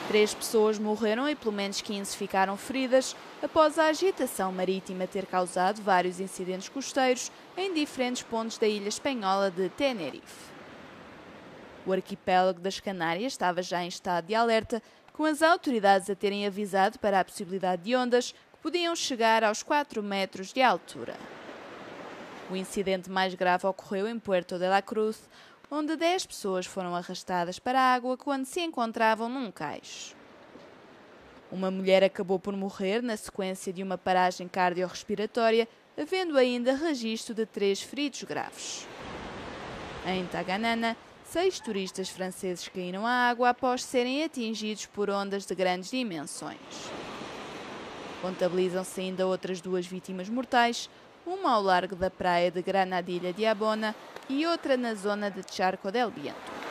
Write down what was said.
3 pessoas morreram e pelo menos 15 ficaram feridas após a agitação marítima ter causado vários incidentes costeiros em diferentes pontos da ilha espanhola de Tenerife. O arquipélago das Canárias estava já em estado de alerta, com as autoridades a terem avisado para a possibilidade de ondas que podiam chegar aos 4 metros de altura. O incidente mais grave ocorreu em Puerto de la Cruz, onde 10 pessoas foram arrastadas para a água quando se encontravam num cais. Uma mulher acabou por morrer na sequência de uma paragem cardiorrespiratória, havendo ainda registro de 3 feridos graves. Em Taganana, 6 turistas franceses caíram à água após serem atingidos por ondas de grandes dimensões. Contabilizam-se ainda outras 2 vítimas mortais, uma ao largo da praia de Granadilla de Abona e outra na zona de Charco del Viento.